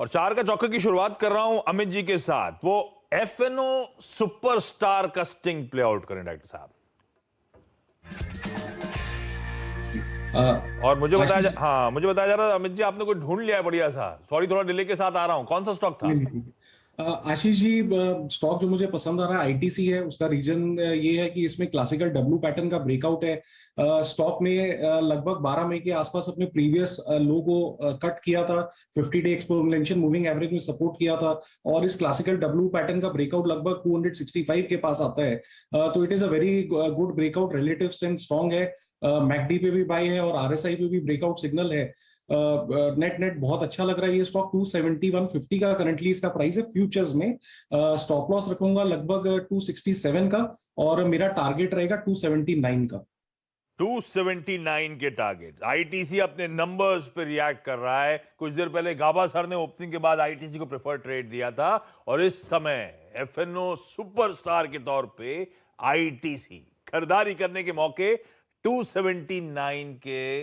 और 4 का चौके की शुरुआत कर रहा हूं अमित जी के साथ। वो एफएनओ सुपरस्टार का स्टिंग प्ले आउट करें डॉक्टर साहब। और मुझे बताया मुझे बताया जा रहा था अमित जी आपने कोई ढूंढ लिया है बढ़िया सा। सॉरी थोड़ा डिले के साथ आ रहा हूं, कौन सा स्टॉक था? आशीष जी, स्टॉक जो मुझे पसंद आ रहा है आईटीसी है। उसका रीजन ये है कि इसमें क्लासिकल डब्ल्यू पैटर्न का ब्रेकआउट है। स्टॉक ने लगभग 12 मई के आसपास अपने प्रीवियस लो को कट किया था। 50 डे एक्सपोनेंशियल मूविंग एवरेज में सपोर्ट किया था और इस क्लासिकल डब्ल्यू पैटर्न का ब्रेकआउट लगभग 265 के पास आता है। तो it is a very good breakout, relative strength strong है। मैकडी पे भी बाय है और आरएसआई पे भी ब्रेकआउट सिग्नल है। नेट नेट बहुत अच्छा लग रहा है ये स्टॉक। 270-150 का करंटली इसका प्राइस है फ्यूचर्स में। स्टॉप लॉस रखूंगा लगभग 267 का और मेरा टारगेट रहेगा 279 का। 279 के टारगेट। आईटीसी अपने नंबर्स पे रिएक्ट कर रहा है। कुछ देर पहले गाबा सर ने ओपनिंग के बाद आईटीसी को प्रेफर ट्रेड दिया था और इस समय एफएनओ सुपरस्टार के तौर पे आईटीसी खरीदारी करने के मौके 279 के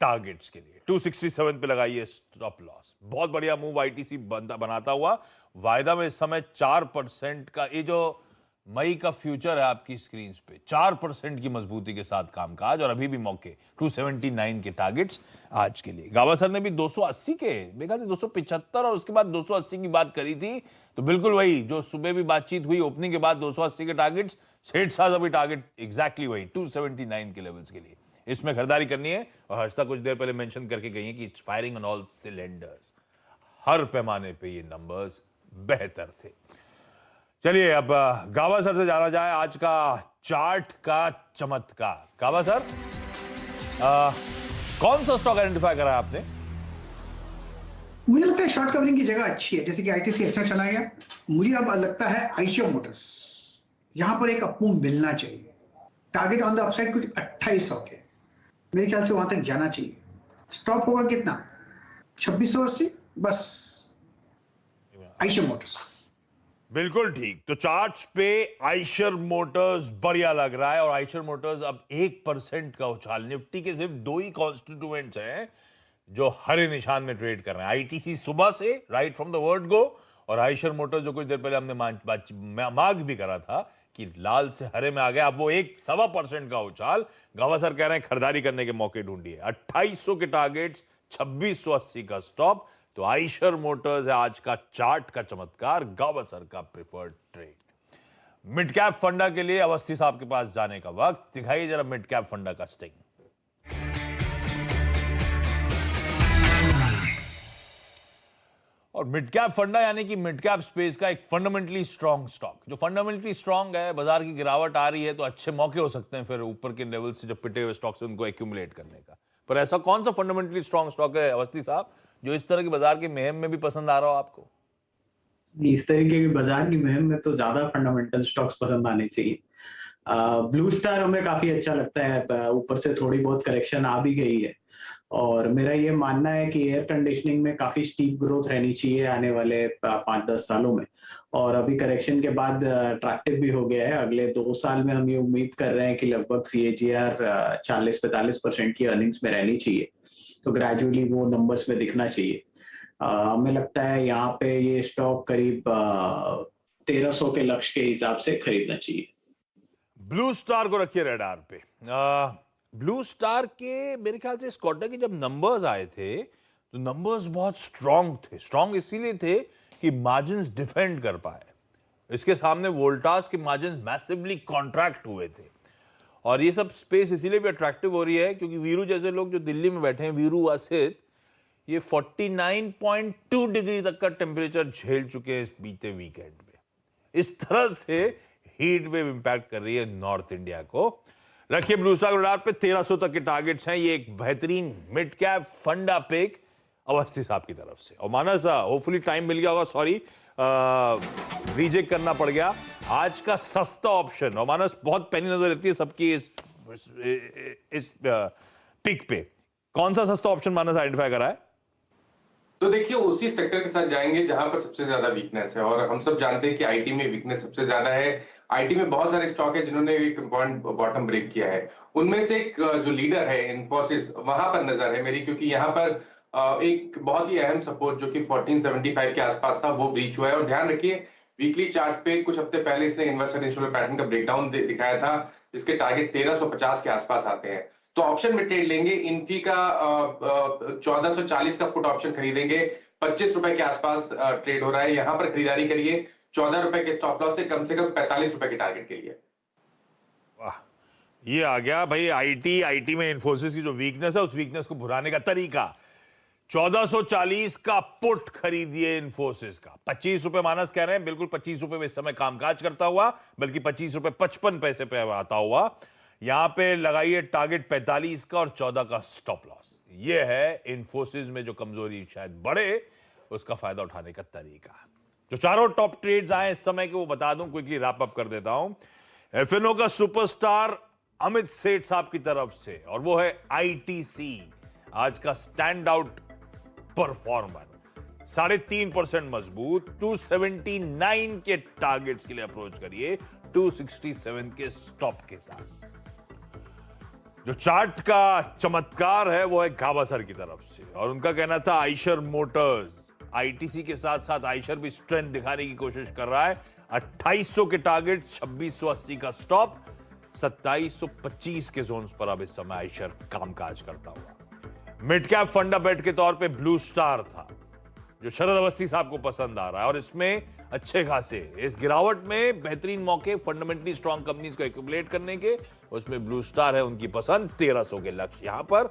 टारगेट्स के लिए 267 पे लगाइए स्टॉप लॉस। बहुत बढ़िया मूव आईटीसी बनाता हुआ। वायदा में इस समय 4% का, ये जो मई का फ्यूचर है आपकी स्क्रीन पे, 4% की मजबूती के साथ कामकाज और अभी भी मौके 279 के टारगेट्स आज के लिए। गावा सर ने भी 280 के, मेरे ख्याल से 275 और उसके बाद 280 की बात करी थी। तो बिल्कुल वही जो सुबह भी बातचीत हुई ओपनिंग के बाद 280 के टारगेट्स, सेठ साहब अभी टारगेट एग्जैक्टली वही 279 के लेवल्स के लिए इसमें खरीदारी करनी है। और हर्षदा कुछ देर पहले मेंशन करके गई है कि it's firing on all cylinders. हर पैमाने पे ये नंबर्स बेहतर थे। चलिए अब गावा सर से जाना जाए आज का चार्ट का चमत्कार। गावा सर, कौन सा स्टॉक आइडेंटिफाई करा आपने? मुझे लगता है शॉर्ट कवरिंग की जगह अच्छी है। जैसे कि आईटीसी अच्छा चला गया, मुझे अब लगता है आईशर मोटर्स यहां पर एक अपमूव मिलना चाहिए। टारगेट ऑन द अपसाइड कुछ 2800 के, मेरे ख्याल से वहां तक जाना चाहिए। स्टॉप होगा कितना? 2680 बस। आईशर मोटर्स बिल्कुल ठीक। तो चार्ट्स पे आइशर मोटर्स बढ़िया लग रहा है और आइशर मोटर्स अब 1% का उछाल। निफ्टी के सिर्फ 2 ही कॉन्स्टिट्यूएंट्स हैं जो हरे निशान में ट्रेड कर रहे हैं। आईटीसी सुबह से right from the word go और आइशर मोटर्स जो कुछ देर पहले हमने मार्क भी करा था कि लाल से हरे में आ गया। अब वो 1-1.25% का उछाल। गावा सर कह रहे हैं खरीदारी करने के मौके ढूंढिए। 2800 के टारगेट्स, 2680 का स्टॉप। तो आइशर मोटर्स है आज का चार्ट का चमत्कार, गावा सर का प्रिफर्ड ट्रेड। मिड कैप फंडा के लिए अवस्थी साहब के पास जाने का वक्त। दिखाइए जरा मिड कैप फंडा का स्टिंग। और मिड कैप फंडा यानी कि मिड कैप स्पेस का एक फंडामेंटली स्ट्रांग स्टॉक। जो फंडामेंटली स्ट्रांग है, बाजार की गिरावट आ रही है तो अच्छे मौके हो सकते हैं फिर ऊपर के लेवल से जो पिटे हुए स्टॉक से उनको एक्यूमुलेट करने का। पर ऐसा कौन सा फंडामेंटली स्ट्रांग स्टॉक है अवस्थी साहब जो इस तरह की बाजार की मुहिम में भी पसंद आ रहा हो आपको? इस तरीके की बाजार की मुहिम में तो ज्यादा फंडामेंटल स्टॉक्स पसंद आने चाहिए। ब्लू स्टार हमें काफी अच्छा लगता है। ऊपर से थोड़ी बहुत करेक्शन आ भी गई है और मेरा ये मानना है कि एयर कंडीशनिंग में काफी स्टीप ग्रोथ रहनी चाहिए आने वाले 5-10 सालों में। और अभी करेक्शन के बाद अट्रैक्टिव भी हो गया है। अगले 2 साल में हम ये उम्मीद कर रहे हैं कि लगभग CAGR 40-45% की अर्निंग्स में रहनी चाहिए। तो ग्रेजुअली वो नंबर्स में दिखना चाहिए। हमें लगता है यहाँ पे ये स्टॉक करीब 1300 के लक्ष्य के हिसाब से खरीदना चाहिए। ब्लू स्टार को रखिए रडार पे। ब्लू स्टार के मेरे ख्याल से इस क्वार्टर के जब नंबर्स आए थे तो नंबर्स बहुत स्ट्रांग थे। स्ट्रांग इसीलिए थे कि मार्जिन्स डिफेंड कर पाए। इसके सामने वोल्टास के मार्जिन्स मैसिवली कॉन्ट्रैक्ट हुए थे और ये सब स्पेस इसीलिए भी अट्रैक्टिव हो रही है क्योंकि वीरू जैसे लोग जो दिल्ली में बैठे हैं, वीरू असित, ये 49.2 डिग्री तक का टेम्परेचर झेल चुके हैं इस बीते वीकेंड में। इस तरह से हीट वेव इंपैक्ट कर रही है नॉर्थ इंडिया को। रखिए ब्लू स्टार रडार पे। 1300 तक के टारगेट्स हैं। ये एक बेहतरीन मिड कैप फंडा पिक अवस्थी साहब की तरफ से। और मानस, होपफुली टाइम मिल गया होगा, सॉरी रिजेक्ट करना पड़ गया। आज का सस्ता ऑप्शन, और मानस बहुत पैनी नजर रहती है सबकी इस पिक पे, कौन सा सस्ता ऑप्शन मानस आइडेंटिफाई करा है? तो देखिए उसी सेक्टर के साथ जाएंगे जहां पर सबसे ज्यादा वीकनेस है और हम सब जानते हैं कि आईटी में वीकनेस सबसे ज्यादा है। आईटी में बहुत सारे स्टॉक है जिन्होंने एक पॉइंट बॉटम ब्रेक किया है। उनमें से एक जो लीडर है इन्फोसिस, वहां पर नजर है मेरी, क्योंकि यहाँ पर एक बहुत ही अहम सपोर्ट जो कि 1475 के आसपास था वो ब्रीच हुआ है। और ध्यान रखिए वीकली चार्ट पे कुछ हफ्ते पहले इसने इनवर्स हेड पैटर्न का ब्रेकडाउन दिखाया था, जिसके टारगेट 1350 के आसपास आते हैं। तो ऑप्शन में ट्रेड लेंगे, इनफी का 1440 का पुट ऑप्शन खरीदेंगे, 25 रुपए के आसपास ट्रेड हो रहा है, यहां पर खरीदारी करिए 14 रुपए के स्टॉप लॉस से कम 45 रुपए के टारगेट के लिए। वाह, ये आ गया भाई आईटी में इन्फोसिस की जो वीकनेस है, उस वीकनेस को भुनाने का तरीका। 1440 का पुट खरीदिए इन्फोसिस का। 25 रुपए मानस कह रहे हैं, बिल्कुल 25 रुपए में इस समय कामकाज करता हुआ, बल्कि 25 रुपए 55 पैसे पे आता हुआ। यहां पे लगाइए टारगेट 45 का और 14 का स्टॉप लॉस। ये है इन्फोसिस में जो कमजोरी शायद बढ़े, उसका फायदा उठाने का तरीका। जो चारों टॉप ट्रेड्स आए इस समय के वो बता दूं, क्विकली रैप अप कर देता हूं। एफएनओ का सुपरस्टार अमित सेठ साहब की तरफ से, और वो है आईटीसी, आज का स्टैंड आउट परफॉर्मर, 3.5% मजबूत। 279 के टारगेट्स के लिए अप्रोच करिए, 267 के स्टॉप के साथ। जो चार्ट का चमत्कार है वो है गाबा सर की तरफ से, और उनका कहना था आइशर मोटर्स, आईटीसी के साथ साथ आइशर भी स्ट्रेंथ दिखाने की कोशिश कर रहा है। 2800 के टारगेट, 2680 का स्टॉप, 2725 के जोन्स पर अब इस समय आइशर कामकाज करता हुआ। मिड कैप फंडा बेट के तौर पे ब्लू स्टार था, जो शरद अवस्थी साहब को पसंद आ रहा है, और इसमें अच्छे खासे इस गिरावट में बेहतरीन मौके फंडामेंटली स्ट्रॉन्ग कंपनीज को एक्यूमुलेट करने के, उसमें ब्लू स्टार है उनकी पसंद। 1300 के लक्ष्य यहां पर।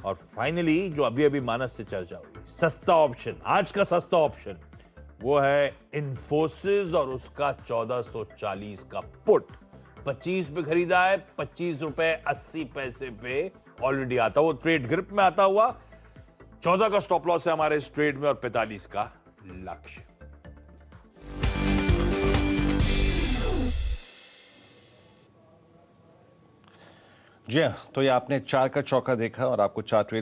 और फाइनली जो अभी अभी मानस से चर्चा हुई, सस्ता ऑप्शन, आज का सस्ता ऑप्शन वो है इन्फोसिस, और उसका 1440 का पुट 25 पे खरीदा है, 25 रुपए 80 पैसे पे ऑलरेडी आता, वो ट्रेड ग्रिप में आता हुआ। 14 का स्टॉप लॉस है हमारे इस ट्रेड में, और 45 का लक्ष्य। जी हाँ, तो ये आपने चार का चौका देखा और आपको चार ट्रेड